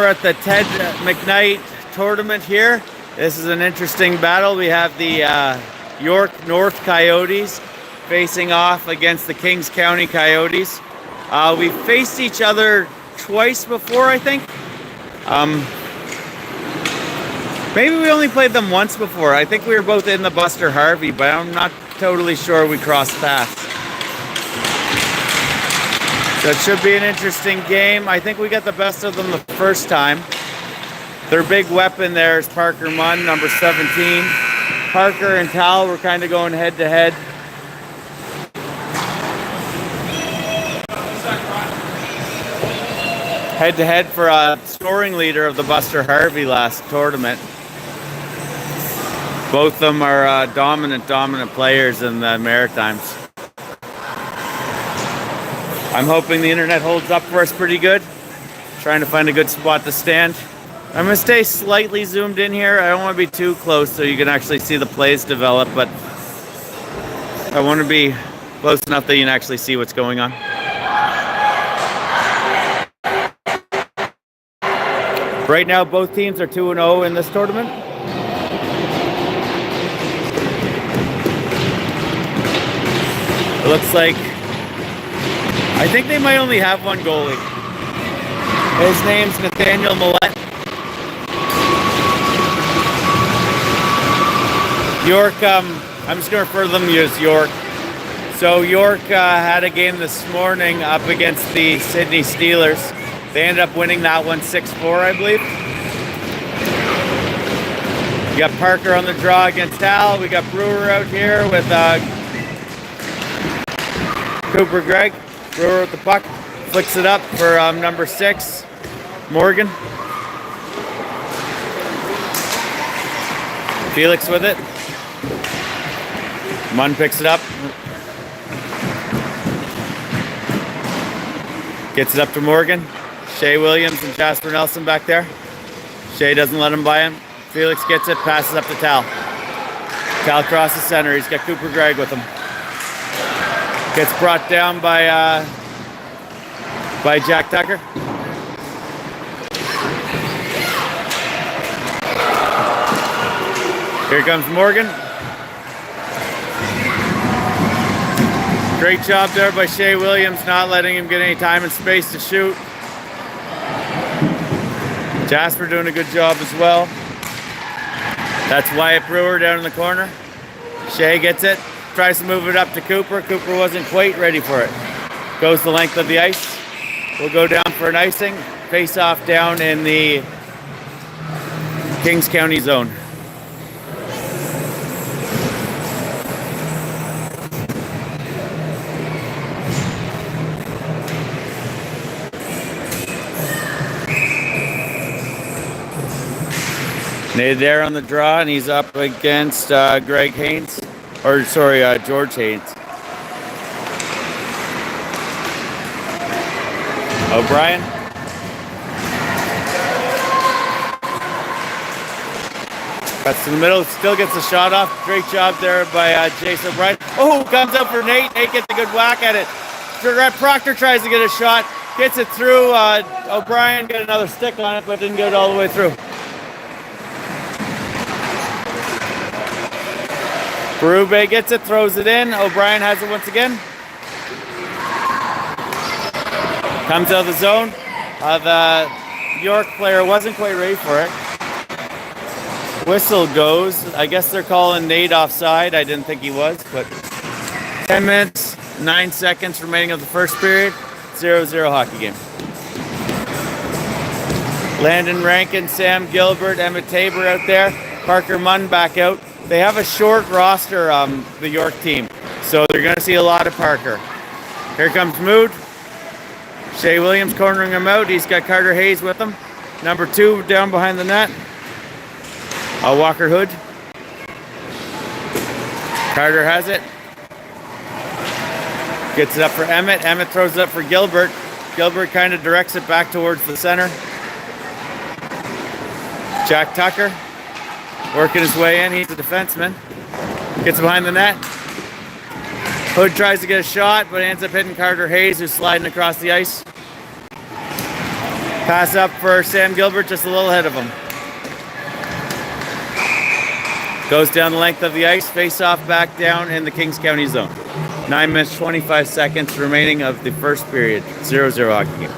we're at the Ted McKnight tournament here. This is an interesting battle. We have the York North Coyotes facing off against the County Coyotes. We faced each other twice before, I think. Maybe we only played them once before. I think we were both in the Buster Harvey, but I'm not totally sure we crossed paths. So it should be an interesting game. I think we got the best of them the first time. Their big weapon there is Parker Munn, number 17. Parker and Tal were kind of going head to head. Head to head for a scoring leader of the Buster Harvey last tournament. Both of them are dominant players in the Maritimes. I'm hoping the internet holds up for us pretty good. Trying to find a good spot to stand. I'm going to stay slightly zoomed in here. I don't want to be too close so you can actually see the plays develop, but I want to be close enough that you can actually see what's going on. Right now, both teams are 2-0 in this tournament. It looks like, I think they might only have one goalie. His name's Nathaniel Millette. York, I'm just going to refer to them as York. So York had a game this morning up against the Sydney Steelers. They ended up winning that one 6-4, I believe. We got Parker on the draw against Tal. We got Brewer out here with Cooper Gregg. Brewer with the puck. Flicks it up for number 6, Morgan. Felix with it. Munn picks it up. Gets it up to Morgan. Shea Williams and Jasper Nelson back there. Shea doesn't let him by him. Felix gets it, passes up to Tal. Tal crosses center. He's got Cooper Gregg with him. Gets brought down by Jack Tucker. Here comes Morgan. Great job there by Shea Williams, not letting him get any time and space to shoot. Jasper doing a good job as well. That's Wyatt Brewer down in the corner. Shea gets it, tries to move it up to Cooper. Cooper wasn't quite ready for it. Goes the length of the ice. We'll go down for an icing. Face off down in the Kings County zone. Nate there on the draw, and he's up against George Haynes. O'Brien. Cuts to the middle, still gets a shot off. Great job there by Jason O'Brien. Oh, comes up for Nate. Nate gets a good whack at it. Proctor tries to get a shot, gets it through. O'Brien got another stick on it, but didn't get it all the way through. Berube gets it, throws it in. O'Brien has it once again. Comes out of the zone. The York player wasn't quite ready for it. Whistle goes. I guess they're calling Nate offside. I didn't think he was, but 10 minutes, 9 seconds remaining of the first period. 0-0 hockey game. Landon Rankin, Sam Gilbert, Emmett Tabor out there. Parker Munn back out. They have a short roster, the York team, so they're going to see a lot of Parker. Here comes Mood. Shea Williams cornering him out. He's got Carter Hayes with him. Number 2 down behind the net. Walker Hood. Carter has it. Gets it up for Emmett. Emmett throws it up for Gilbert. Gilbert kind of directs it back towards the center. Jack Tucker. Working his way in. He's a defenseman. Gets behind the net. Hood tries to get a shot, but ends up hitting Carter Hayes, who's sliding across the ice. Pass up for Sam Gilbert, just a little ahead of him. Goes down the length of the ice, face off back down in the Kings County zone. 9 minutes, 25 seconds remaining of the first period. 0-0 hockey game.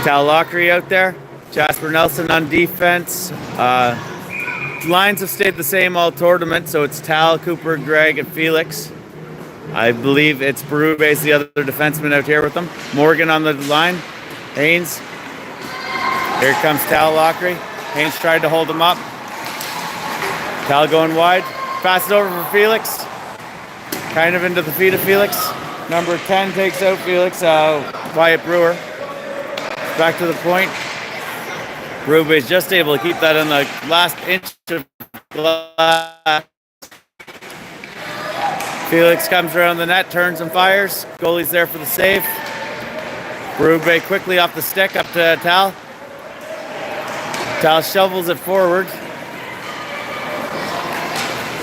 Tal Lockery out there. Jasper Nelson on defense. Lines have stayed the same all tournament, so it's Tal, Cooper, Greg, and Felix. I believe it's Berube is the other defenseman out here with them. Morgan on the line. Haynes. Here comes Tal Lockery. Haynes tried to hold him up. Tal going wide. Pass it over for Felix. Kind of into the feet of Felix. Number 10 takes out Felix. Wyatt Brewer. Back to the point. Berube is just able to keep that in the last inch of glass. Felix comes around the net, turns and fires. Goalie's there for the save. Berube quickly off the stick up to Tal. Tal shovels it forward.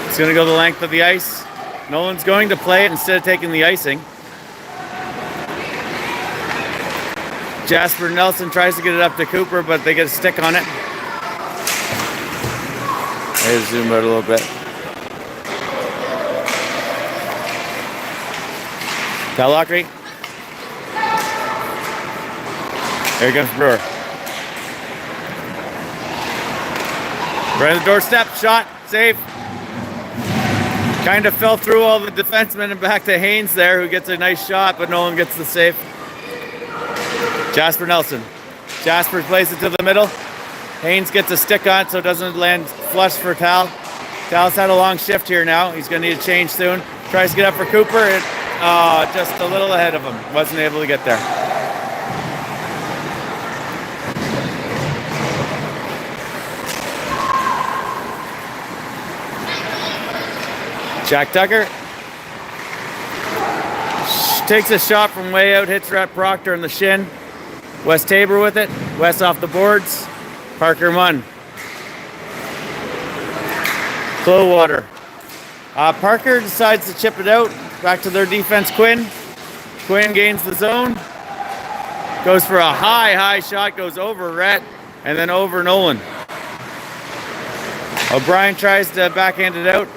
It's going to go the length of the ice. Nolan's going to play it instead of taking the icing. Jasper Nelson tries to get it up to Cooper, but they get a stick on it. I'll zoom out a little bit. Tal Lockery. Here comes Brewer. Right at the doorstep, shot, save. Kind of fell through all the defensemen and back to Haynes there, who gets a nice shot, but Nolan gets the save. Jasper Nelson. Jasper plays it to the middle. Haynes gets a stick on it so it doesn't land flush for Tal. Tal's had a long shift here now. He's going to need a change soon. Tries to get up for Cooper. Just a little ahead of him. Wasn't able to get there. Jack Tucker takes a shot from way out, hits Rhett Proctor in the shin. Wes Tabor with it. Wes off the boards. Parker Munn. Clowater. Parker decides to chip it out. Back to their defense, Quinn. Quinn gains the zone. Goes for a high shot. Goes over Rhett and then over Nolan. O'Brien tries to backhand it out.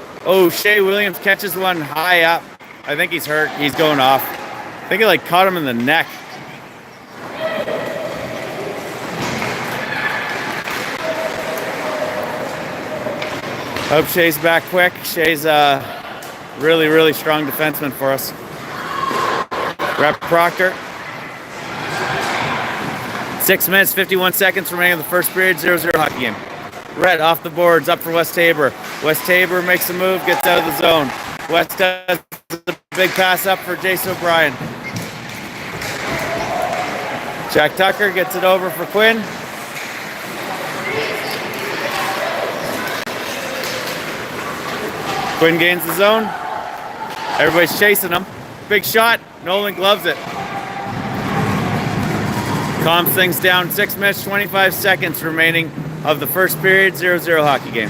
Shea Williams catches one high up. I think he's hurt. He's going off. I think he caught him in the neck. Hope Shea's back quick. Shea's a really strong defenseman for us. Rhett Proctor. 6 minutes, 51 seconds remaining in the first period. 0-0 hockey game. Rhett off the boards, up for Wes Tabor. Wes Tabor makes a move, gets out of the zone. Wes does a big pass up for Jason O'Brien. Jack Tucker gets it over for Quinn. Quinn gains the zone. Everybody's chasing him. Big shot. Nolan gloves it. Calms things down. 6 minutes, 25 seconds remaining of the first period. 0-0 hockey game.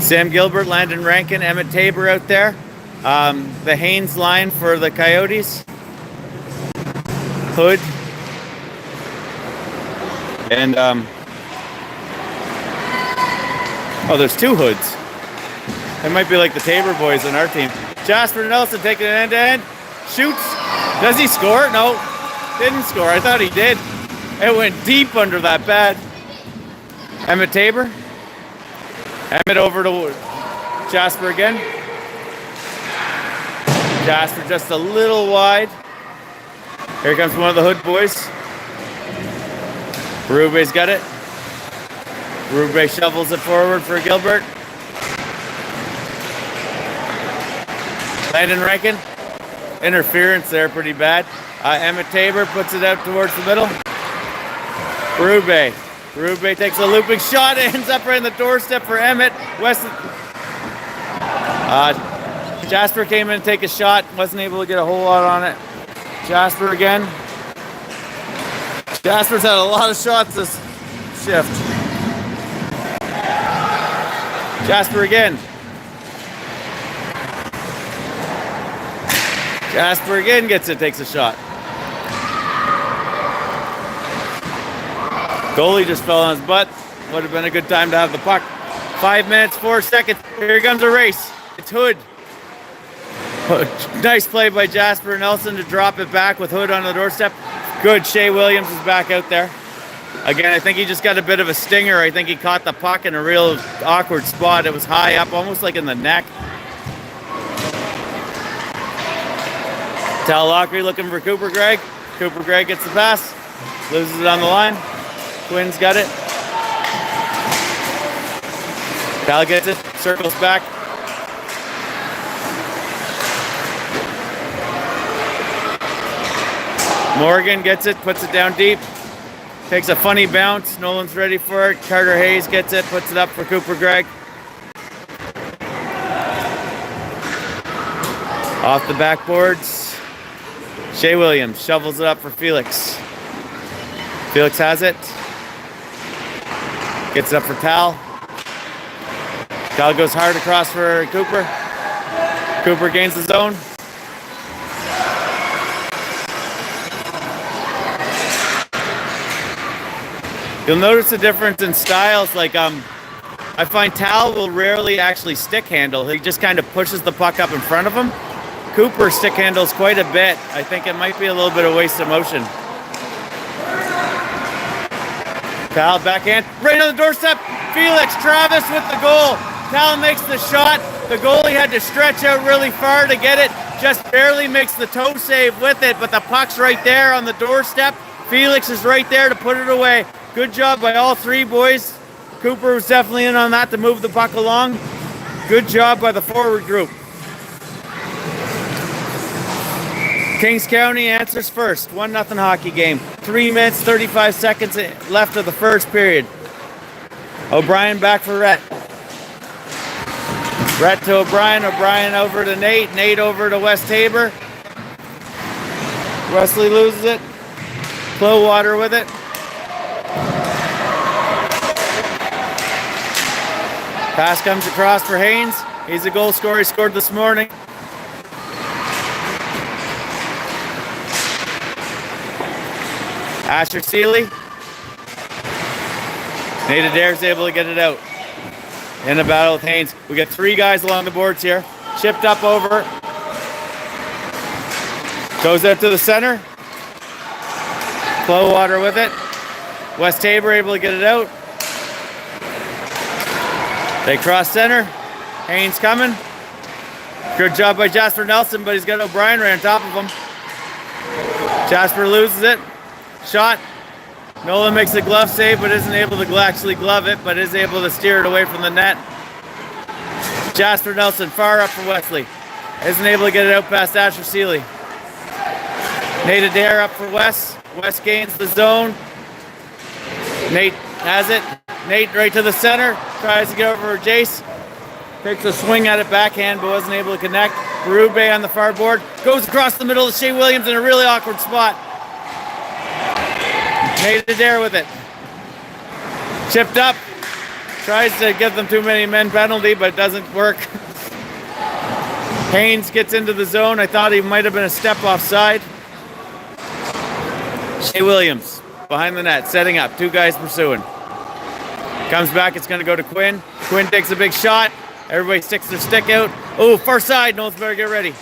Sam Gilbert, Landon Rankin, Emmett Tabor out there. The Haynes line for the Coyotes. Hood. And, there's two Hoods. It might be like the Tabor boys on our team. Jasper Nelson taking it end-to-end. Shoots. Does he score? No. Didn't score. I thought he did. It went deep under that pad. Emmett Tabor. Emmett over to Jasper again. Jasper just a little wide. Here comes one of the Hood boys. Berube's got it. Berube shovels it forward for Gilbert. Landon Rankin. Interference there pretty bad. Emmett Tabor puts it out towards the middle. Berube. Berube takes a looping shot. It ends up right in the doorstep for Emmett. Jasper came in to take a shot. Wasn't able to get a whole lot on it. Jasper again. Jasper's had a lot of shots this shift. Jasper again. Jasper again gets it, takes a shot. Goalie just fell on his butt. Would have been a good time to have the puck. 5 minutes, 4 seconds. Here comes a race. It's Hood. Nice play by Jasper Nelson to drop it back with Hood on the doorstep. Good. Shea Williams is back out there. Again, I think he just got a bit of a stinger. I think he caught the puck in a real awkward spot. It was high up, almost like in the neck. Tal Lockery looking for Cooper Gregg. Cooper Gregg gets the pass. Loses it on the line. Quinn's got it. Tal gets it. Circles back. Morgan gets it. Puts it down deep. Takes a funny bounce. Nolan's ready for it. Carter Hayes gets it. Puts it up for Cooper Gregg. Off the backboards. Shea Williams shovels it up for Felix. Felix has it. Gets it up for Tal. Tal goes hard across for Cooper. Cooper gains the zone. You'll notice the difference in styles. Like I find Tal will rarely actually stick handle. He just kind of pushes the puck up in front of him. Cooper stick handles quite a bit. I think it might be a little bit of waste of motion. Tal backhand, right on the doorstep. Felix Travis with the goal. Tal makes the shot. The goalie had to stretch out really far to get it. Just barely makes the toe save with it, but the puck's right there on the doorstep. Felix is right there to put it away. Good job by all three boys. Cooper was definitely in on that to move the puck along. Good job by the forward group. Kings County answers first. 1-0 hockey game. 3 minutes, 35 seconds left of the first period. O'Brien back for Rhett. Rhett to O'Brien. O'Brien over to Nate. Nate over to West Tabor. Wesley loses it. Flowwater with it. Pass comes across for Haynes. He's a goal scorer. He scored this morning. Asher Seeley. Nate Adair's able to get it out. In a battle with Haynes. We got 3 guys along the boards here. Chipped up over. Goes out to the center. Flowwater with it. West Tabor able to get it out. They cross center. Haynes coming. Good job by Jasper Nelson, but he's got O'Brien right on top of him. Jasper loses it. Shot. Nolan makes a glove save, but isn't able to actually glove it, but is able to steer it away from the net. Jasper Nelson far up for Wesley. Isn't able to get it out past Asher Seeley. Nate Adair up for Wes. Wes gains the zone. Nate has it. Nate right to the center. Tries to get over for Jace. Takes a swing at it backhand, but wasn't able to connect. Berube on the far board. Goes across the middle to Shea Williams in a really awkward spot. Nate Adair with it. Chipped up. Tries to give them too many men penalty, but it doesn't work. Haynes gets into the zone. I thought he might have been a step offside. Shea Williams behind the net, setting up. 2 guys pursuing. Comes back. It's going to go to Quinn. Quinn takes a big shot. Everybody sticks their stick out. Oh, far side. Knowles better get ready.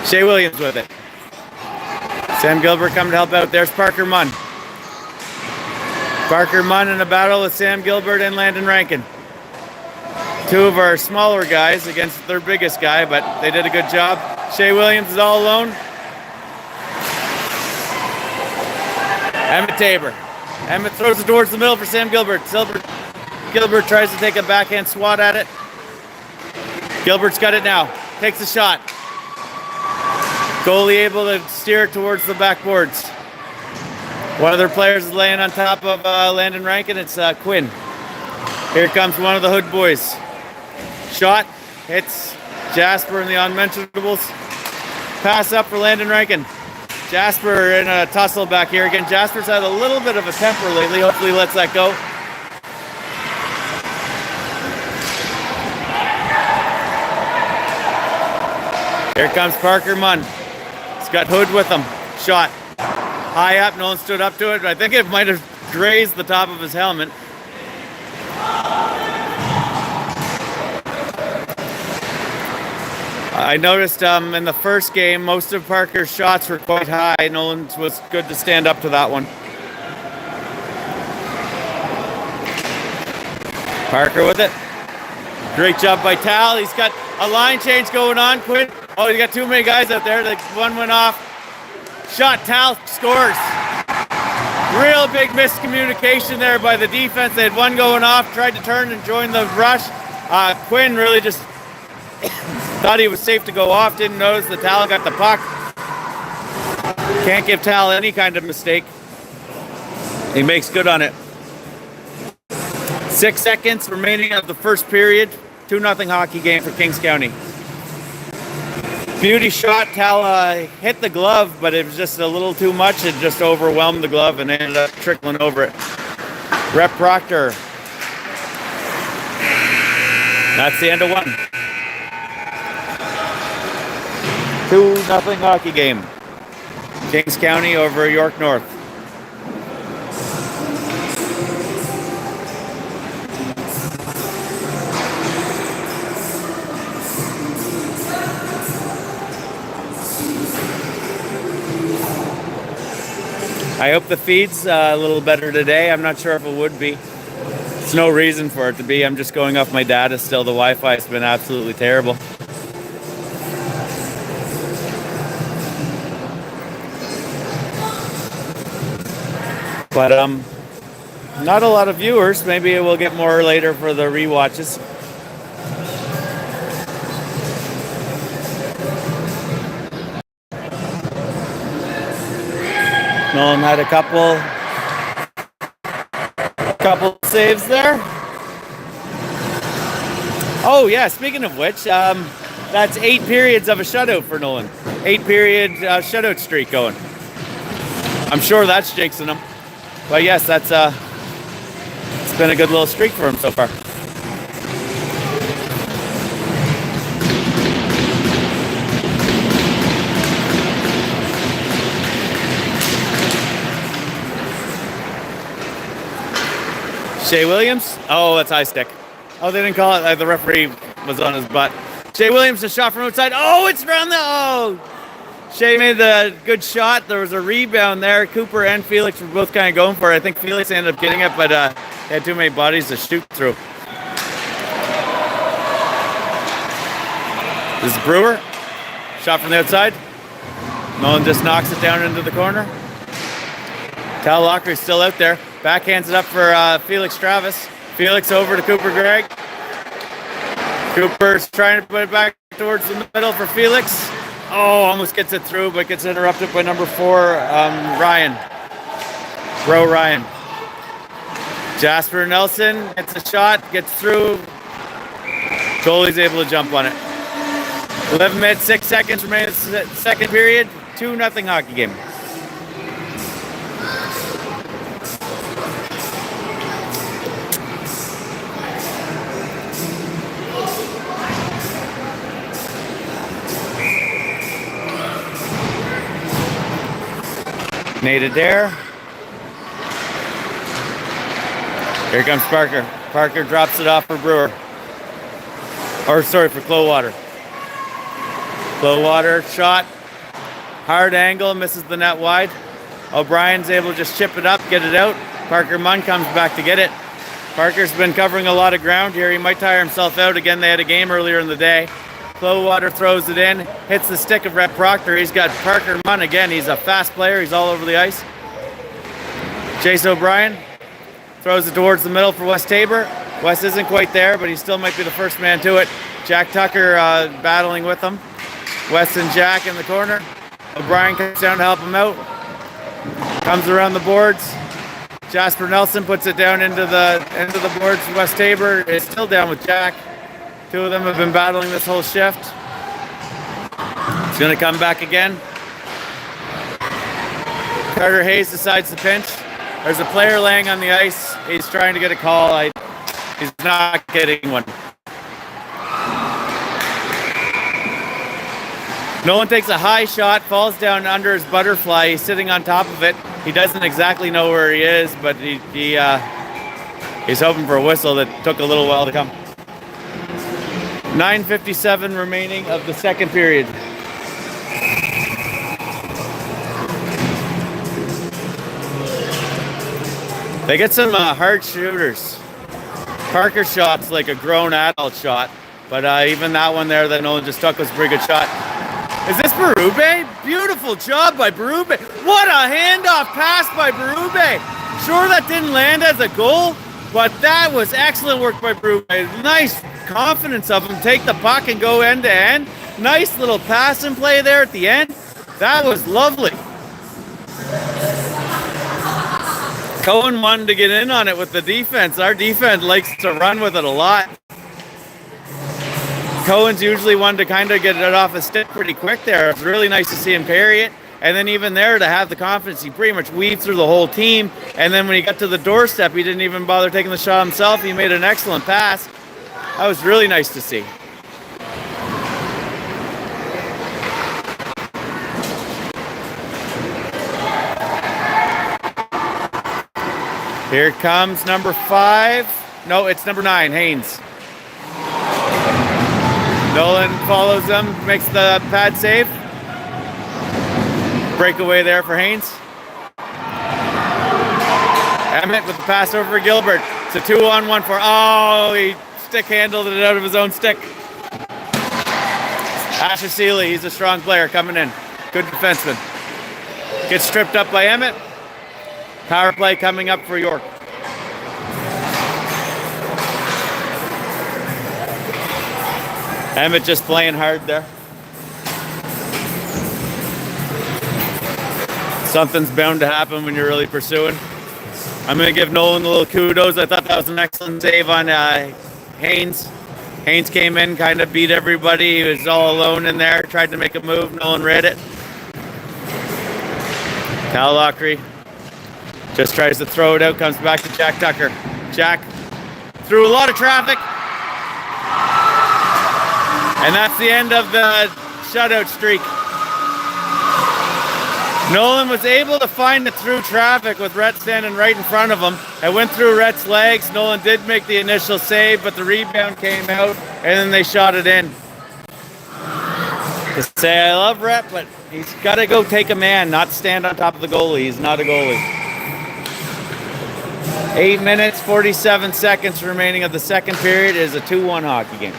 Shea Williams with it. Sam Gilbert coming to help out. There's Parker Munn. Parker Munn in a battle with Sam Gilbert and Landon Rankin. 2 of our smaller guys against their biggest guy, but they did a good job. Shea Williams is all alone. Emmett Tabor. Emmett throws it towards the middle for Sam Gilbert. Gilbert tries to take a backhand swat at it. Gilbert's got it now. Takes a shot. Goalie able to steer it towards the backboards. One of their players is laying on top of Landon Rankin. It's Quinn. Here comes one of the Hood boys. Shot. Hits Jasper and the unmentionables. Pass up for Landon Rankin. Jasper in a tussle back here again. Jasper's had a little bit of a temper lately. Hopefully he lets that go. Here comes Parker Munn. He's got Hood with him. Shot. High up, no one stood up to it, but I think it might have grazed the top of his helmet. I noticed in the first game, most of Parker's shots were quite high. Nolan was good to stand up to that one. Parker with it. Great job by Tal. He's got a line change going on. Quinn. Oh, he's got too many guys out there. One went off. Shot. Tal scores. Real big miscommunication there by the defense. They had one going off, tried to turn and join the rush. Quinn really just thought he was safe to go off, didn't notice that Tal got the puck. Can't give Tal any kind of mistake. He makes good on it. 6 seconds remaining of the first period. 2-0 hockey game for Kings County. Beauty shot. Tal hit the glove, but it was just a little too much. It just overwhelmed the glove and ended up trickling over it. Rep Proctor. That's the end of one. 2-0 hockey game. Kings County over York North. I hope the feed's a little better today. I'm not sure if it would be. There's no reason for it to be. I'm just going off my data still. The Wi-Fi has been absolutely terrible. But not a lot of viewers. Maybe we'll get more later for the rewatches. Nolan had a couple saves there. Oh yeah, speaking of which, that's 8 periods of a shutout for Nolan. 8-period shutout streak going. I'm sure that's jinxing him. But yes, it's been a good little streak for him so far. Shea Williams. Oh, that's high stick. Oh, they didn't call it. The referee was on his butt. Shea Williams, a shot from outside. Oh, it's around the... Oh! Shea made the good shot. There was a rebound there. Cooper and Felix were both kind of going for it. I think Felix ended up getting it, but he had too many bodies to shoot through. This is Brewer. Shot from the outside. Nolan just knocks it down into the corner. Tal Locker is still out there. Backhands it up for Felix Travis. Felix over to Cooper Gregg. Cooper's trying to put it back towards the middle for Felix. Oh, almost gets it through, but gets interrupted by number 4, Ryan. Bro Ryan. Jasper Nelson gets a shot, gets through. Goalie's able to jump on it. 11 minutes, 6 seconds remaining in the second period. 2-0 hockey game. Nate Adair. Here comes Parker. Parker drops it off for Brewer. Or sorry, for Clowater. Clowater shot. Hard angle, misses the net wide. O'Brien's able to just chip it up, get it out. Parker Munn comes back to get it. Parker's been covering a lot of ground here. He might tire himself out. Again, they had a game earlier in the day. Clowater throws it in, hits the stick of Rhett Proctor. He's got Parker Munn again. He's a fast player. He's all over the ice. Chase O'Brien throws it towards the middle for Wes Tabor. Wes isn't quite there, but he still might be the first man to it. Jack Tucker battling with him. Wes and Jack in the corner. O'Brien comes down to help him out. Comes around the boards. Jasper Nelson puts it down into the boards. Wes Tabor is still down with Jack. Two of them have been battling this whole shift. He's going to come back again. Carter Hayes decides to pinch. There's a player laying on the ice. He's trying to get a call. He's not getting one. Nolan takes a high shot, falls down under his butterfly. He's sitting on top of it. He doesn't exactly know where he is, but he's hoping for a whistle that took a little while to come. 9:57 remaining of the second period. They get some hard shooters. Parker shot's like a grown adult shot, but even that one there that Nolan just took was a pretty good shot. Is this Berube? Beautiful job by Berube. What a handoff pass by Berube. Sure, that didn't land as a goal, but that was excellent work by Berube. Nice confidence of him. Take the puck and go end to end. Nice little pass and play there at the end. That was lovely. Cohen wanted to get in on it with the defense. Our defense likes to run with it a lot. Cohen's usually one to kind of get it off his stick pretty quick there. It's really nice to see him parry it. And then even there to have the confidence, he pretty much weaved through the whole team. And then when he got to the doorstep, he didn't even bother taking the shot himself. He made an excellent pass. That was really nice to see. Here comes number 5. No, it's number 9, Haynes. Nolan follows him, makes the pad save. Breakaway there for Haynes. Emmett with the pass over for Gilbert. It's a 2-on-1 for, oh, he stick handled it out of his own stick. Asher Seeley, he's a strong player coming in. Good defenseman. Gets stripped up by Emmett. Power play coming up for York. Emmett just playing hard there. Something's bound to happen when you're really pursuing. I'm going to give Nolan a little kudos. I thought that was an excellent save on Haynes. Haynes came in, kind of beat everybody. He was all alone in there, tried to make a move. Nolan read it. Cal Lockery just tries to throw it out, comes back to Jack Tucker. Jack through a lot of traffic. And that's the end of the shutout streak. Nolan was able to find it through traffic with Rhett standing right in front of him. It went through Rhett's legs. Nolan did make the initial save, but the rebound came out, and then they shot it in. To say I love Rhett, but he's got to go take a man, not stand on top of the goalie. He's not a goalie. 8 minutes, 47 seconds remaining of the second period. It is a 2-1 hockey game.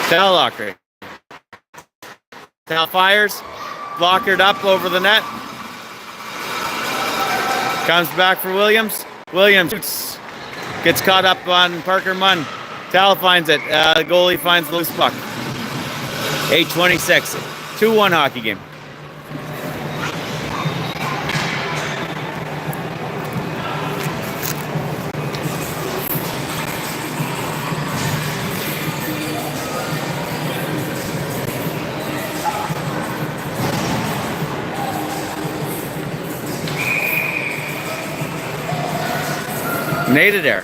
Cal Lockery. Cal fires. Blockered up over the net. Comes back for Williams. Williams gets caught up on Parker Munn. Tal finds it. The goalie finds the loose puck. 8:26. 2-1 hockey game. Nate Adair.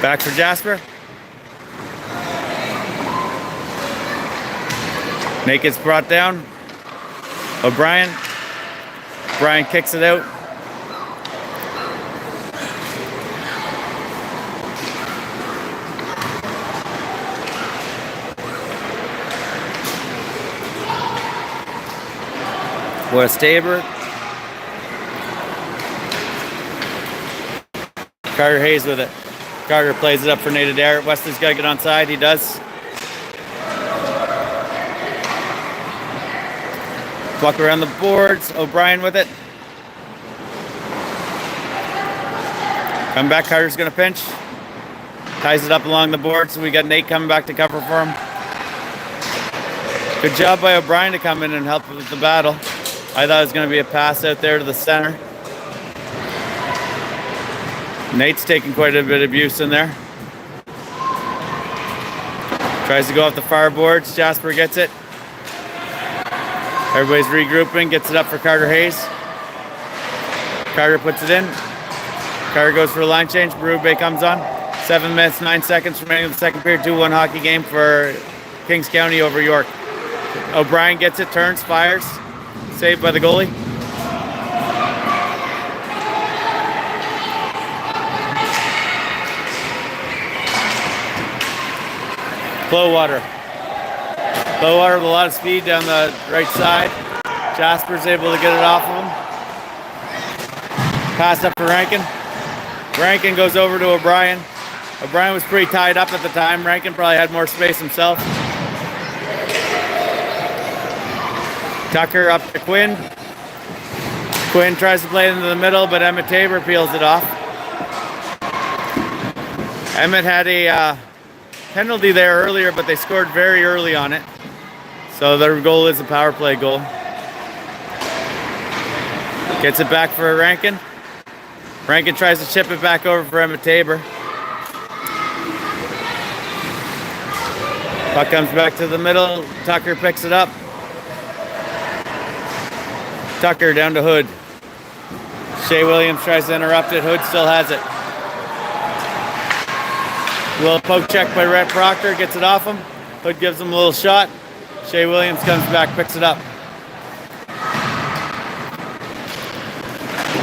Back for Jasper. Nate gets brought down. O'Brien. Brian kicks it out. West Tabor. Carter Hayes with it. Carter plays it up for Nate Adair. Wesley's got to get on side. He does. Walk around the boards. O'Brien with it. Come back. Carter's going to pinch. Ties it up along the boards. So we got Nate coming back to cover for him. Good job by O'Brien to come in and help with the battle. I thought it was going to be a pass out there to the center. Nate's taking quite a bit of abuse in there. Tries to go off the far boards. Jasper gets it. Everybody's regrouping. Gets it up for Carter Hayes. Carter puts it in. Carter goes for a line change. Berube comes on. 7 minutes, 9 seconds remaining in the second period. 2-1 hockey game for Kings County over York. O'Brien gets it, turns, fires. Saved by the goalie. Flowwater with a lot of speed down the right side. Jasper's able to get it off of him. Pass up for Rankin. Rankin goes over to O'Brien. O'Brien was pretty tied up at the time. Rankin probably had more space himself. Tucker up to Quinn. Quinn tries to play it into the middle, but Emmett Tabor peels it off. Emmett had a penalty there earlier, but they scored very early on it. So their goal is a power play goal. Gets it back for Rankin. Rankin tries to chip it back over for Emmett Tabor. Puck comes back to the middle. Tucker picks it up. Tucker down to Hood. Shea Williams tries to interrupt it. Hood still has it. A little poke check by Rhett Proctor. Gets it off him. Hood gives him a little shot. Shea Williams comes back, picks it up.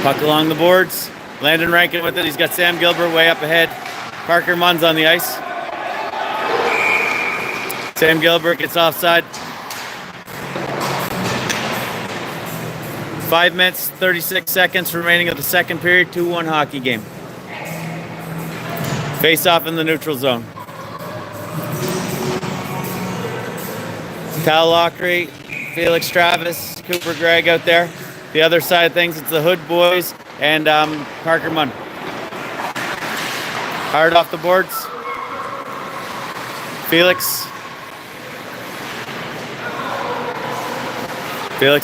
Puck along the boards. Landon Rankin with it. He's got Sam Gilbert way up ahead. Parker Munn's on the ice. Sam Gilbert gets offside. 5 minutes, 36 seconds remaining of the second period. 2-1 hockey game. Face off in the neutral zone. Tal Lockery, Felix Travis, Cooper Gregg out there. The other side of things, it's the Hood boys and Parker Munn. Hard off the boards. Felix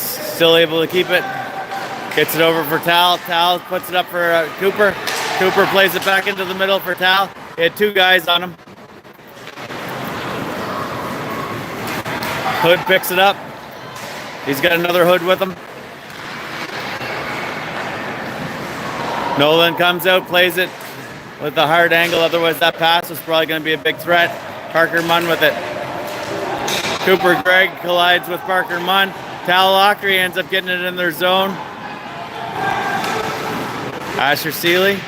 still able to keep it. Gets it over for Tal. Tal puts it up for Cooper. Cooper plays it back into the middle for Tal. He had two guys on him. Hood picks it up. He's got another Hood with him. Nolan comes out, plays it with a hard angle. Otherwise, that pass was probably going to be a big threat. Parker Munn with it. Cooper Gregg collides with Parker Munn. Tal Lockery ends up getting it in their zone. Asher Seeley.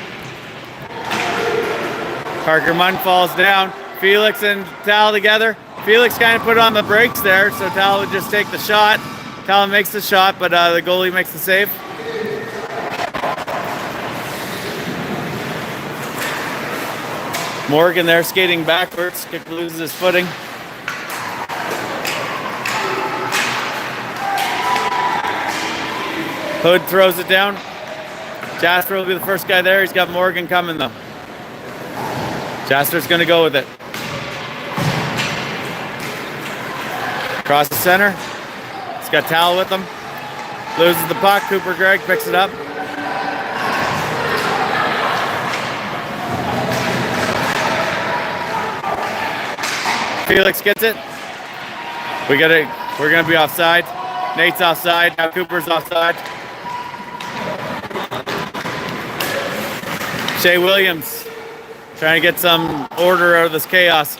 Parker Munn falls down. Felix and Tal together. Felix kind of put on the brakes there, so Tal would just take the shot. Tal makes the shot, but the goalie makes the save. Morgan there skating backwards. Loses his footing. Hood throws it down. Jasper will be the first guy there. He's got Morgan coming though. Jasper's going to go with it. Across the center. He's got Tal with him. Loses the puck. Cooper Gregg picks it up. Felix gets it. We're going to be offside. Nate's offside. Now Cooper's offside. Shea Williams trying to get some order out of this chaos.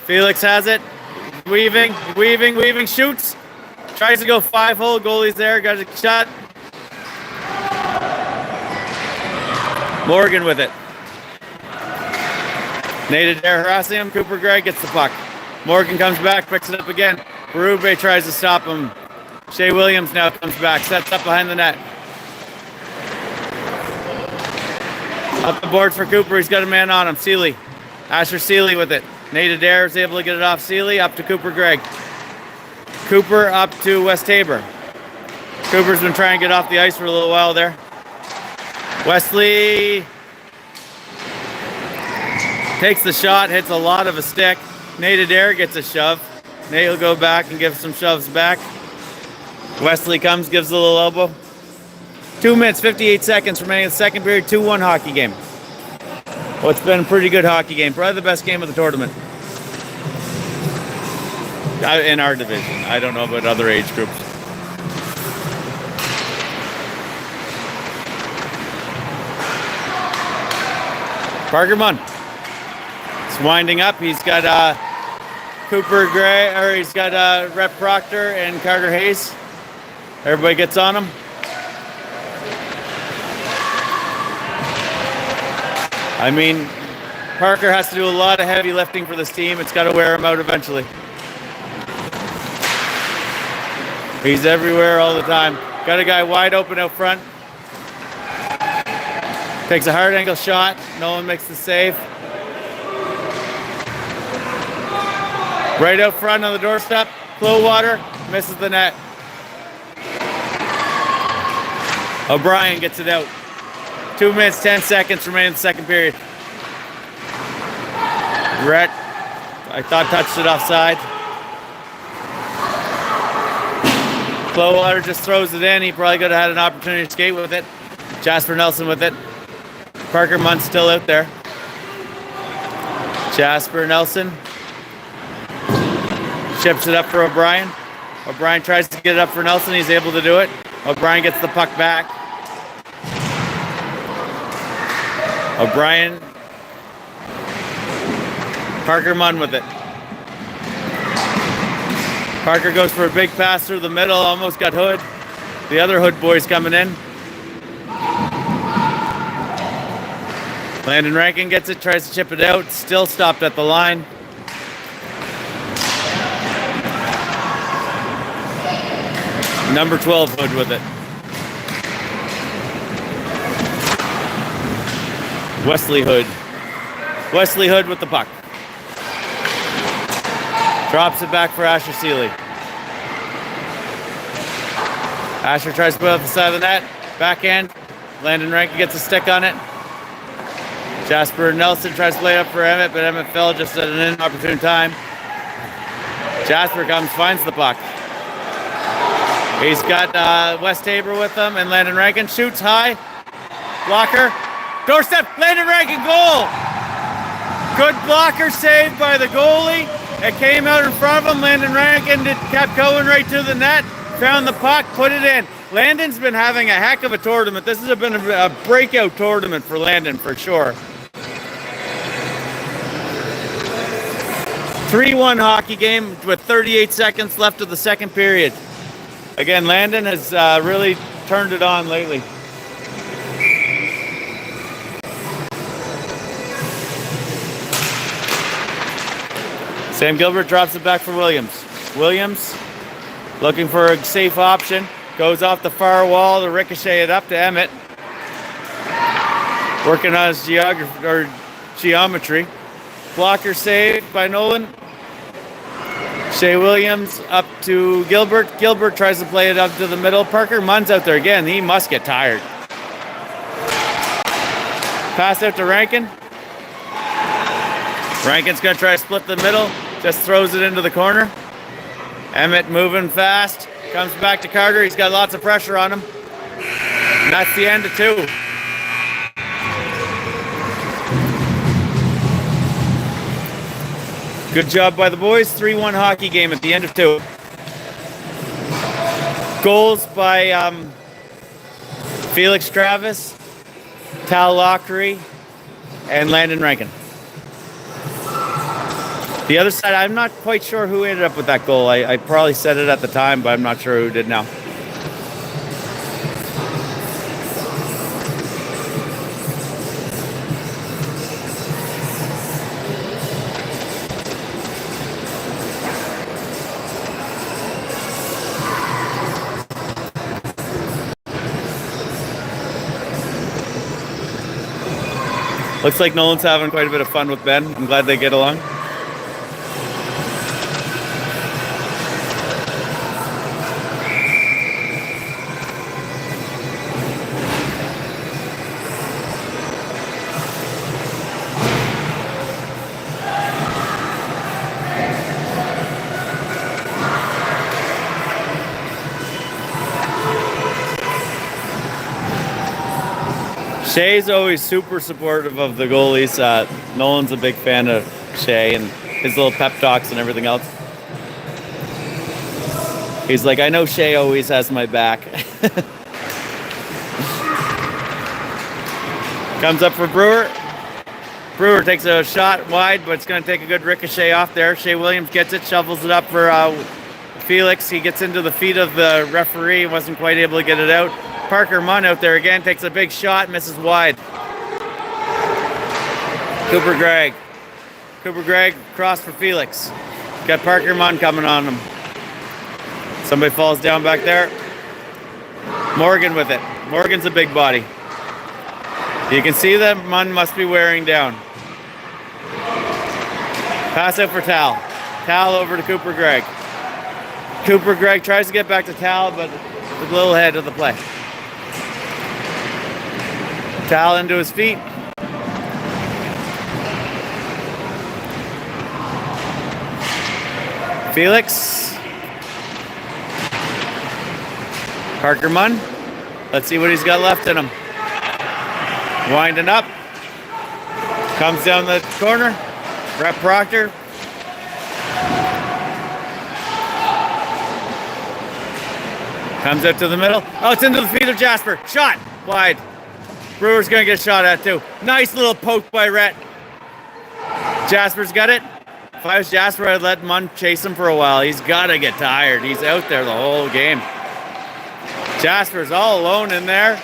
Felix has it. Weaving, shoots. Tries to go 5-hole. Goalie's there. Got a shot. Morgan with it. Nate Adair harassing him. Cooper Gregg gets the puck. Morgan comes back, picks it up again. Berube tries to stop him. Shea Williams now comes back, sets up behind the net. Up the board for Cooper. He's got a man on him. Seeley. Asher Seeley with it. Nate Adair is able to get it off Seeley. Up to Cooper Gregg. Cooper up to West Tabor. Cooper's been trying to get off the ice for a little while there. Wesley takes the shot, hits a lot of a stick. Nate Adair gets a shove. Nate will go back and give some shoves back. Wesley comes, gives a little elbow. 2 minutes, 58 seconds remaining in the second period. 2-1 hockey game. Well, it's been a pretty good hockey game. Probably the best game of the tournament. In our division. I don't know about other age groups. Parker Munn. It's winding up. He's got Cooper Gray, or he's got Rep Proctor and Carter Hayes. Everybody gets on him. I mean, Parker has to do a lot of heavy lifting for this team. It's got to wear him out eventually. He's everywhere all the time. Got a guy wide open out front. Takes a hard angle shot. Nolan makes the save. Right out front on the doorstep. Clowater misses the net. O'Brien gets it out. 2 minutes, 10 seconds remain in the second period. Brett, I thought, touched it offside. Clowater just throws it in. He probably could have had an opportunity to skate with it. Jasper Nelson with it. Parker Munn's still out there. Jasper Nelson chips it up for O'Brien. O'Brien tries to get it up for Nelson. He's able to do it. O'Brien gets the puck back. O'Brien. Parker Munn with it. Parker goes for a big pass through the middle. Almost got Hood. The other Hood boys coming in. Landon Rankin gets it, tries to chip it out. Still stopped at the line. Number 12 Hood with it. Wesley Hood. Wesley Hood with the puck. Drops it back for Asher Seeley. Asher tries to put it up the side of the net. Backhand. Landon Rankin gets a stick on it. Jasper Nelson tries to play it up for Emmett, but Emmett fell just at an inopportune time. Jasper comes, finds the puck. He's got West Tabor with him, and Landon Rankin shoots high. Blocker. Doorstep. Landon Rankin goal. Good blocker save by the goalie. It came out in front of him. Landon Rankin kept going right to the net. Found the puck, put it in. Landon's been having a heck of a tournament. This has been a breakout tournament for Landon for sure. 3-1 hockey game with 38 seconds left of the second period. Again, Landon has really turned it on lately. Sam Gilbert drops it back for Williams. Williams looking for a safe option. Goes off the far wall to ricochet it up to Emmett. Working on his geometry. Blocker saved by Nolan. Shea Williams up to Gilbert. Gilbert tries to play it up to the middle. Parker Munn's out there again. He must get tired. Pass out to Rankin. Rankin's going to try to split the middle. Just throws it into the corner. Emmett moving fast. Comes back to Carter. He's got lots of pressure on him. And that's the end of 2. Good job by the boys. 3-1 hockey game at the end of 2. Goals by Felix Travis, Tal Lockery, and Landon Rankin. The other side, I'm not quite sure who ended up with that goal. I probably said it at the time, but I'm not sure who did now. Looks like Nolan's having quite a bit of fun with Ben. I'm glad they get along. Shea's always super supportive of the goalies. Nolan's a big fan of Shea and his little pep talks and everything else. He's like, I know Shea always has my back. Comes up for Brewer. Brewer takes a shot wide, but it's going to take a good ricochet off there. Shea Williams gets it, shovels it up for Felix. He gets into the feet of the referee, wasn't quite able to get it out. Parker Munn out there again, takes a big shot, misses wide. Cooper Gregg cross for Felix. Got Parker Munn coming on him. Somebody falls down back there. Morgan with it. Morgan's a big body. You can see that Munn must be wearing down. Pass out for Tal. Tal over to Cooper Gregg. Cooper Gregg tries to get back to Tal, but a little ahead of the play. Tal into his feet. Felix. Parker Munn. Let's see what he's got left in him. Winding up. Comes down the corner. Brett Proctor. Comes out to the middle. Oh, it's into the feet of Jasper. Shot. Wide. Brewer's going to get shot at too. Nice little poke by Rhett. Jasper's got it. If I was Jasper, I'd let Munn chase him for a while. He's got to get tired. He's out there the whole game. Jasper's all alone in there.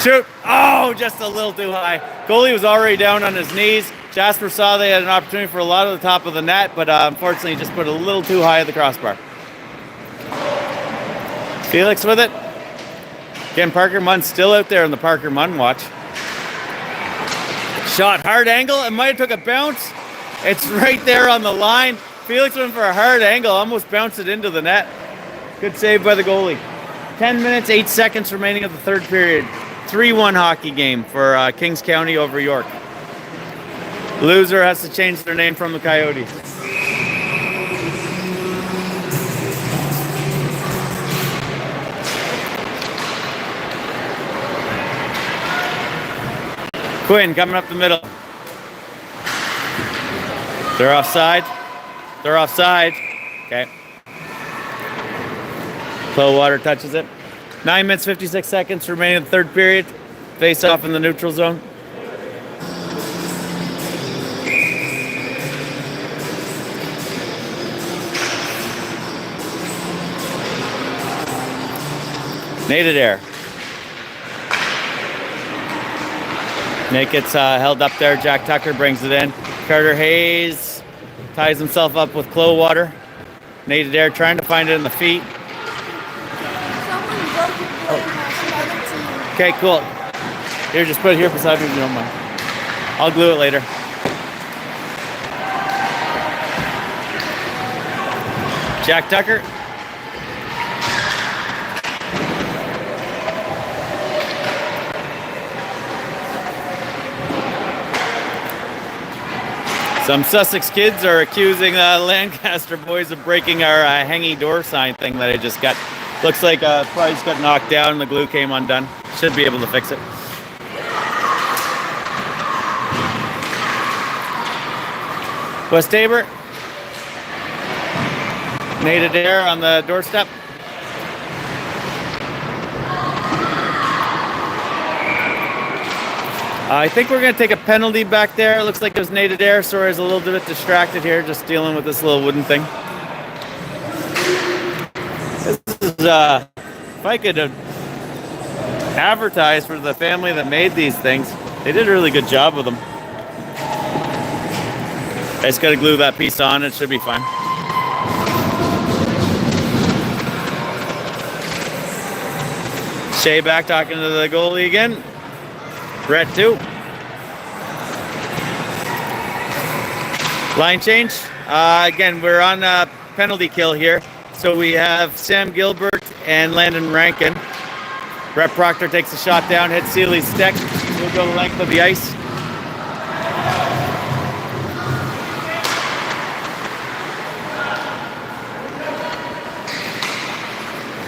Shoot. Oh, just a little too high. Goalie was already down on his knees. Jasper saw they had an opportunity for a lot of the top of the net, but unfortunately just put a little too high at the crossbar. Felix with it. Again, Parker Munn still out there in the Parker Munn watch. Shot, hard angle. It might have took a bounce. It's right there on the line. Felix went for a hard angle, almost bounced it into the net. Good save by the goalie. 10 minutes, 8 seconds remaining of the third period. 3-1 hockey game for Kings County over York. Loser has to change their name from the Coyotes. Quinn coming up the middle. They're offside. They're offside. Okay. Clowater touches it. 9 minutes, 56 seconds remaining in the third period. Face off in the neutral zone. Nate Adair. Nate gets held up there. Jack Tucker brings it in. Carter Hayes ties himself up with Clowater. Nate Adair trying to find it in the feet. Okay, cool. Here, just put it here beside me if you don't mind. I'll glue it later. Jack Tucker. Some Sussex kids are accusing Lancaster boys of breaking our hangy door sign thing that I just got. Looks like probably just got knocked down and the glue came undone. Should be able to fix it. West Tabor. Nate Adair on the doorstep. I think we're going to take a penalty back there. It looks like it was Nate Adair. Sorry, I was a little bit distracted here, just dealing with this little wooden thing. This is, if I could advertise for the family that made these things, they did a really good job with them. I just got to glue that piece on. It should be fine. Shea back talking to the goalie again. Brett too. Line change. Again, we're on a penalty kill here. So we have Sam Gilbert and Landon Rankin. Brett Proctor takes a shot down, hits Seeley's stick. We'll go the length of the ice.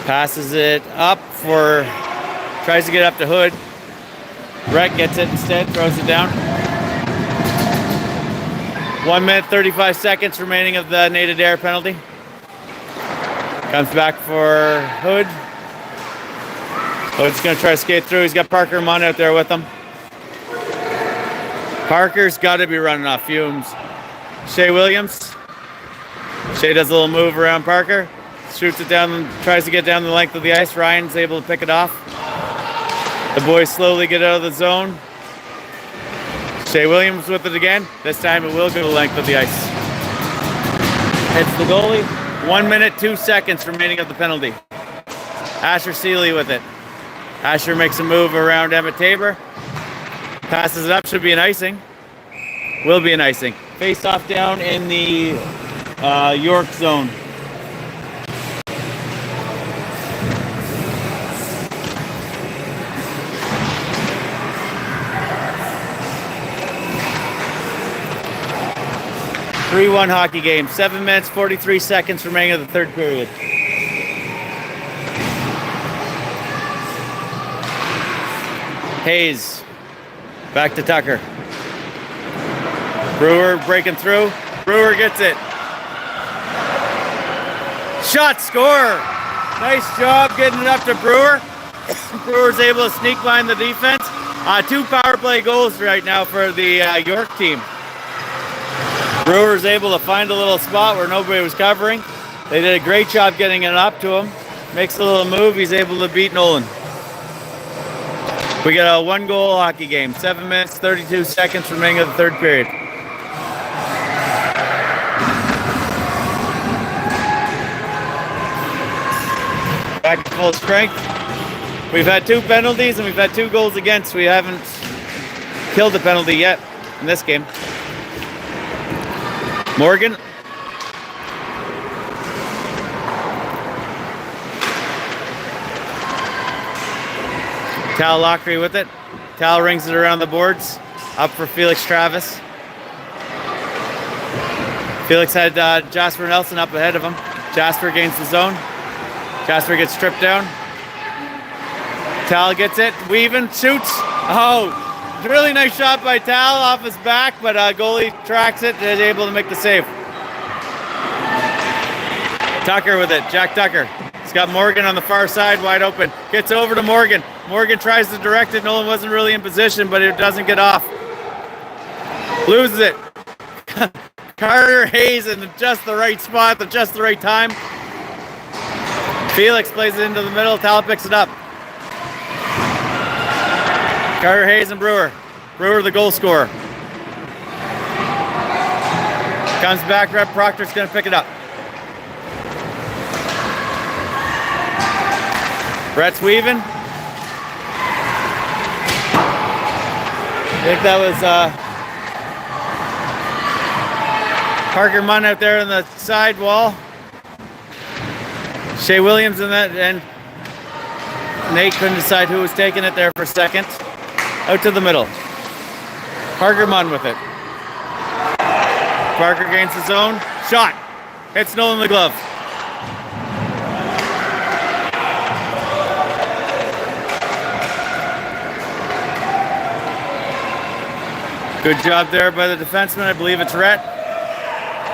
Passes it up for, tries to get up to Hood. Brett gets it instead, throws it down. 1 minute, 35 seconds remaining of the Nate Adair penalty. Comes back for Hood. Hood's going to try to skate through. He's got Parker Munn out there with him. Parker's got to be running off fumes. Shea Williams. Shea does a little move around Parker. Shoots it down, tries to get down the length of the ice. Ryan's able to pick it off. The boys slowly get out of the zone. Shea Williams with it again. This time it will go the length of the ice. Hits the goalie. 1 minute, 2 seconds remaining of the penalty. Asher Seeley with it. Asher makes a move around Emmett Tabor. Passes it up, should be an icing. Will be an icing. Face off down in the York zone. (3-1) hockey game. 7 minutes, 43 seconds remaining of the third period. Hayes. Back to Tucker. Brewer breaking through. Brewer gets it. Shot, score. Nice job getting it up to Brewer. Brewer's able to sneak behind the defense. 2 power play goals right now for the York team. Brewer's able to find a little spot where nobody was covering. They did a great job getting it up to him. Makes a little move. He's able to beat Nolan. We got a 1-goal hockey game. 7 minutes, 32 seconds remaining of the third period. Back to full strength. We've had 2 penalties and we've had 2 goals against. We haven't killed a penalty yet in this game. Morgan. Tal Lockery with it. Tal rings it around the boards. Up for Felix Travis. Felix had Jasper Nelson up ahead of him. Jasper gains the zone. Jasper gets stripped down. Tal gets it. Weaving, shoots. Oh, really nice shot by Tal off his back, but goalie tracks it and is able to make the save. Tucker with it. Jack Tucker. He's got Morgan on the far side, wide open. Gets over to Morgan. Morgan tries to direct it. Nolan wasn't really in position, but it doesn't get off. Loses it. Carter Hayes in just the right spot at just the right time. Felix plays it into the middle. Tal picks it up. Carter Hayes and Brewer. Brewer the goal scorer. Comes back. Rep Proctor's going to pick it up. Brett's weaving. I think that was Parker Munn out there on the side wall. Shea Williams in that, and Nate couldn't decide who was taking it there for a second. Out to the middle. Parker Munn with it. Parker gains the zone. Shot. Hits Nolan in the glove. Good job there by the defenseman. I believe it's Rhett.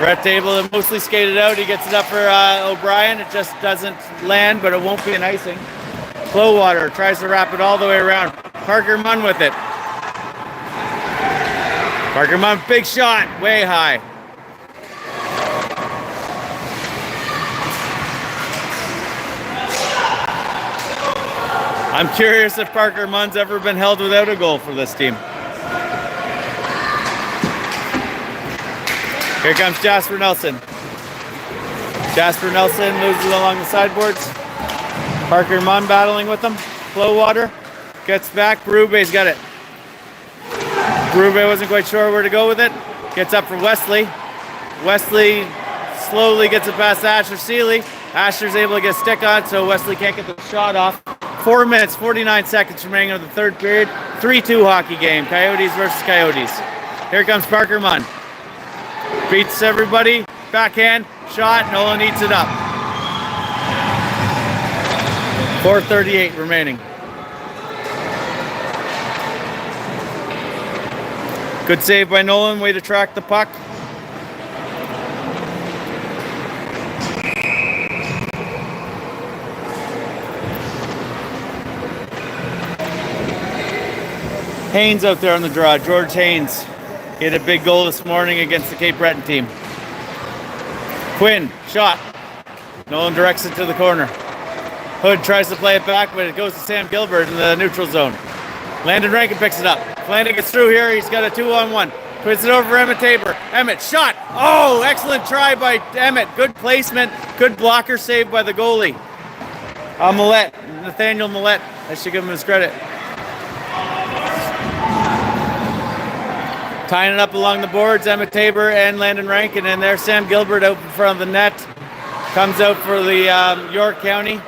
Rhett able to mostly skate it out. He gets it up for O'Brien. It just doesn't land, but it won't be an icing. Flowwater tries to wrap it all the way around. Parker Munn with it. Parker Munn, big shot, way high. I'm curious if Parker Munn's ever been held without a goal for this team. Here comes Jasper Nelson. Jasper Nelson moves it along the sideboards. Parker Munn battling with him. Flowwater gets back. Berube's got it. Berube wasn't quite sure where to go with it. Gets up for Wesley. Wesley slowly gets it past Asher Seeley. Asher's able to get a stick on, so Wesley can't get the shot off. 4 minutes, 49 seconds remaining of the third period. 3-2 hockey game. Coyotes versus Coyotes. Here comes Parker Munn. Beats everybody. Backhand. Shot. Nolan eats it up. 4:38 remaining. Good save by Nolan. Way to track the puck. Haynes out there on the draw. George Haynes. He had a big goal this morning against the Cape Breton team. Quinn, shot. Nolan directs it to the corner. Hood tries to play it back, but it goes to Sam Gilbert in the neutral zone. Landon Rankin picks it up. Landon gets through here. He's got a 2-on-1. Puts it over for Emmett Tabor. Emmett, shot. Oh, excellent try by Emmett. Good placement. Good blocker save by the goalie. Millette, Nathaniel Millette. I should give him his credit. Tying it up along the boards, Emmett Tabor and Landon Rankin. And there's Sam Gilbert out in front of the net. Comes out for the York County.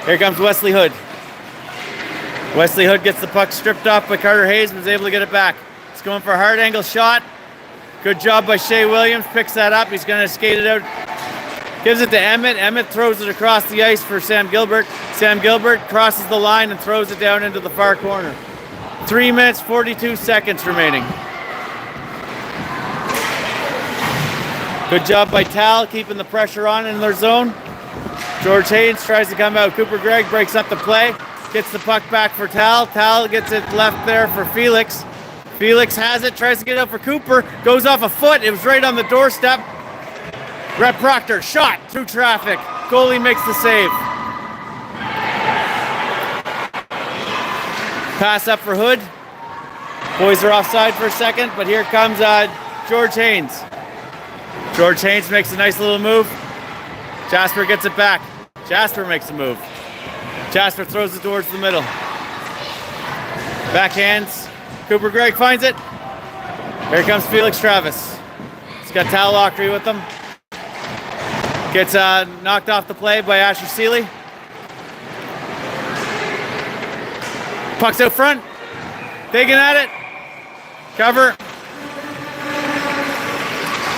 Here comes Wesley Hood. Wesley Hood gets the puck stripped off by Carter Hayes and was able to get it back. He's going for a hard angle shot. Good job by Shea Williams. Picks that up. He's going to skate it out. Gives it to Emmett. Emmett throws it across the ice for Sam Gilbert. Sam Gilbert crosses the line and throws it down into the far corner. 3 minutes, 42 seconds remaining. Good job by Tal, keeping the pressure on in their zone. George Haynes tries to come out. Cooper Gregg breaks up the play. Gets the puck back for Tal. Tal gets it left there for Felix. Felix has it, tries to get out for Cooper. Goes off a foot. It was right on the doorstep. Rhett Proctor, shot through traffic. Goalie makes the save. Pass up for Hood. Boys are offside for a second, but here comes George Haynes. George Haynes makes a nice little move. Jasper gets it back. Jasper makes a move. Jasper throws it towards the middle. Backhands. Cooper Gregg finds it. Here comes Felix Travis. He's got Tal Autry with him. Gets knocked off the play by Asher Seeley. Puck's out front. Digging at it. Cover.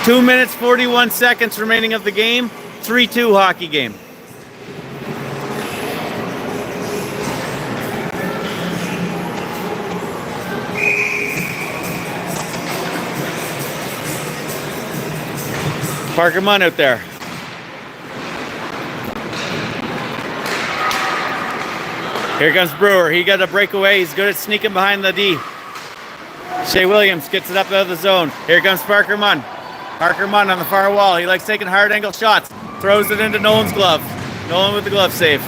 2 minutes, 41 seconds remaining of the game. 3-2 hockey game. Parker Munn out there. Here comes Brewer. He got a breakaway. He's good at sneaking behind the D. Shea Williams gets it up out of the zone. Here comes Parker Munn. Parker Munn on the far wall. He likes taking hard angle shots. Throws it into Nolan's glove. Nolan with the glove save.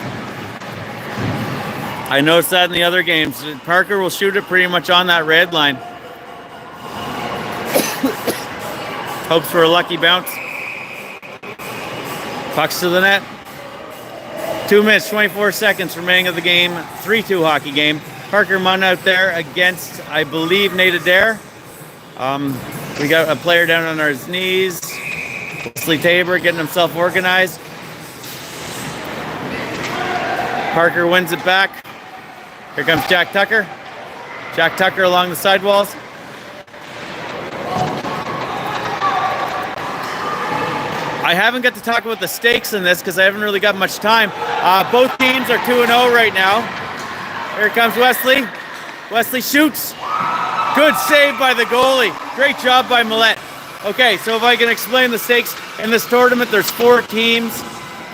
I noticed that in the other games. Parker will shoot it pretty much on that red line. Hopes for a lucky bounce. Pucks to the net. 2 minutes, 24 seconds remaining of the game. 3-2 hockey game. Parker Munn out there against, I believe, Nate Adair. We got a player down on his knees. Wesley Tabor getting himself organized. Parker wins it back. Here comes Jack Tucker. Jack Tucker along the sidewalls. I haven't got to talk about the stakes in this because I haven't really got much time. Both teams are 2-0 right now. Here comes Wesley. Wesley shoots. Good save by the goalie. Great job by Millette. Okay, so if I can explain the stakes in this tournament, there's 4 teams.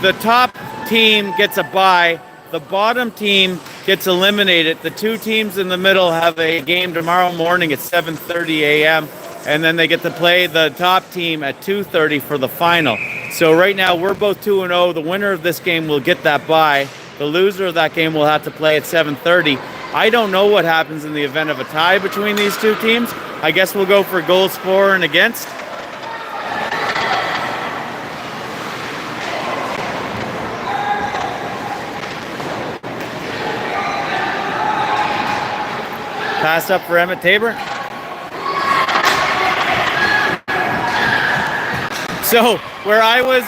The top team gets a bye. The bottom team gets eliminated. The 2 teams in the middle have a game tomorrow morning at 7:30 a.m. And then they get to play the top team at 2:30 for the final. So right now we're both 2-0. The winner of this game will get that bye. The loser of that game will have to play at 7:30. I don't know what happens in the event of a tie between these 2 teams. I guess we'll go for goals for and against. Pass up for Emmett Tabor. So where I was,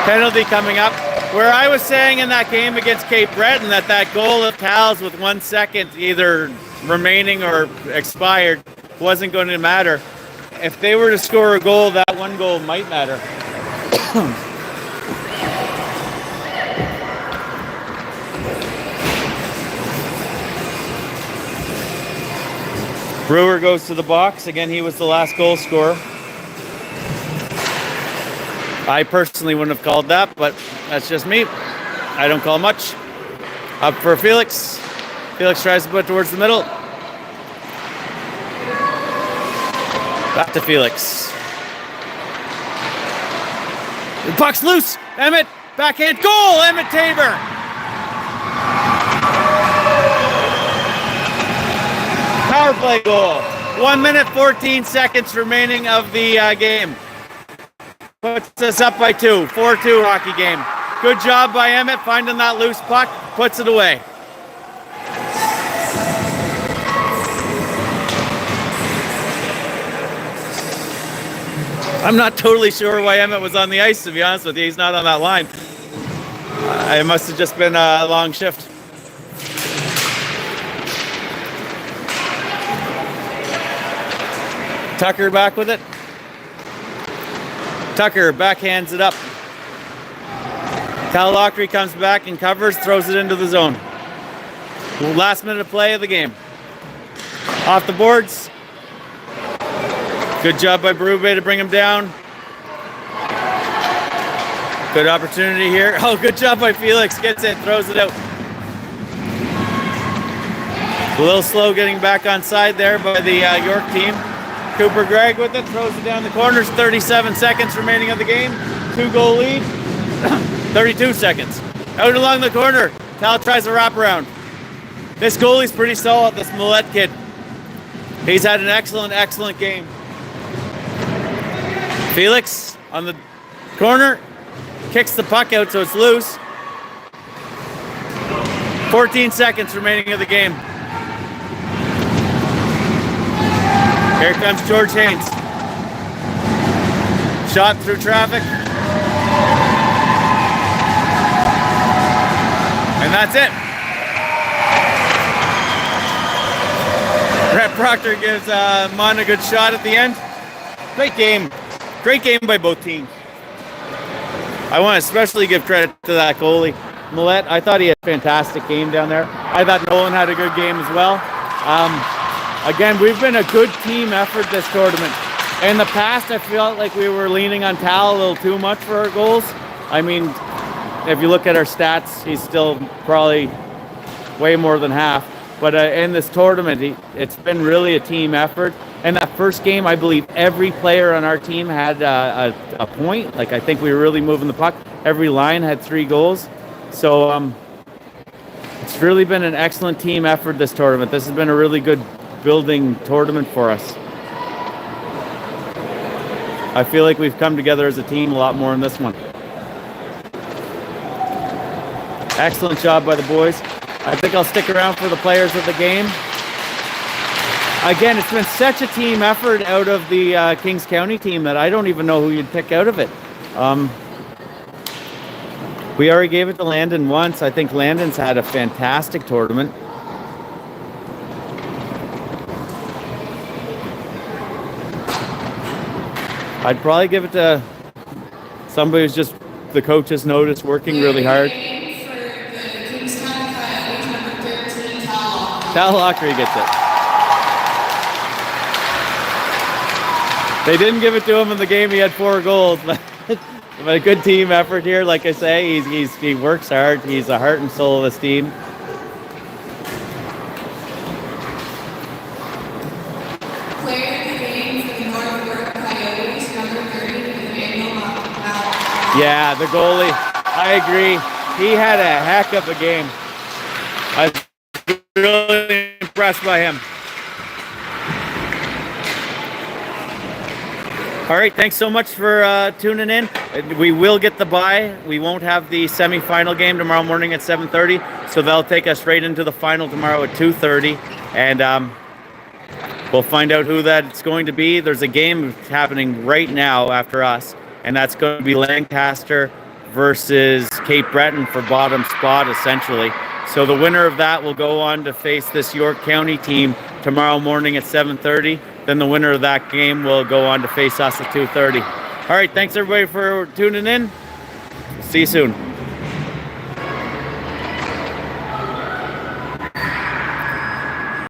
penalty coming up, where I was saying in that game against Cape Breton that goal of Tal's with 1 second either remaining or expired wasn't going to matter. If they were to score a goal, that one goal might matter. Brewer goes to the box. Again, he was the last goal scorer. I personally wouldn't have called that, but that's just me. I don't call much. Up for Felix. Felix tries to put it towards the middle. Back to Felix. The puck's loose. Emmett, backhand goal. Emmett Tabor. Power play goal. 1 minute, 14 seconds remaining of the game. Puts us up by 2. 4-2 hockey game. Good job by Emmett finding that loose puck. Puts it away. I'm not totally sure why Emmett was on the ice, to be honest with you. He's not on that line. It must have just been a long shift. Tucker back with it. Tucker backhands it up. Cal Lockery comes back and covers, throws it into the zone. Last minute of play of the game. Off the boards. Good job by Berube to bring him down. Good opportunity here. Oh, good job by Felix. Gets it, throws it out. A little slow getting back on side there by the York team. Cooper Gregg with it, throws it down the corners. 37 seconds remaining of the game. 2-goal lead. 32 seconds. Out along the corner. Cal tries a wraparound. This goalie's pretty solid, this Millette kid. He's had an excellent game. Felix on the corner. Kicks the puck out so it's loose. 14 seconds remaining of the game. Here comes George Haynes. Shot through traffic. And that's it. Brett Proctor gives Mon a good shot at the end. Great game. Great game by both teams. I want to especially give credit to that goalie, Millette. I thought he had a fantastic game down there. I thought Nolan had a good game as well. Again, we've been a good team effort this tournament. In the past, I felt like we were leaning on Tal a little too much for our goals. I mean, if you look at our stats, he's still probably way more than half. But in this tournament, it's been really a team effort. In that first game, I believe every player on our team had a point. Like, I think we were really moving the puck. Every line had 3 goals. So it's really been an excellent team effort this tournament. This has been a really good building tournament for us. I feel like we've come together as a team a lot more in this one. Excellent job by the boys. I think I'll stick around for the players of the game. Again, it's been such a team effort out of the Kings County team that I don't even know who you'd pick out of it. We already gave it to Landon once. I think Landon's had a fantastic tournament. I'd probably give it to somebody who's just, the coach has noticed, working really hard. Cal Lockery gets it. They didn't give it to him in the game. He had 4 goals, but a good team effort here. Like I say, he works hard. He's the heart and soul of this team. Player of the game for the York North Coyotes, number 30, Emmanuel Mal. Yeah, the goalie. I agree. He had a heck of a game. I was really impressed by him. All right, thanks so much for tuning in. We will get the bye. We won't have the semifinal game tomorrow morning at 7:30, so they'll take us right into the final tomorrow at 2:30, and we'll find out who that's going to be. There's a game happening right now after us, and that's going to be Lancaster versus Cape Breton for bottom spot, essentially. So the winner of that will go on to face this York County team tomorrow morning at 7:30. Then the winner of that game will go on to face us at 2:30. All right, thanks everybody for tuning in. See you soon.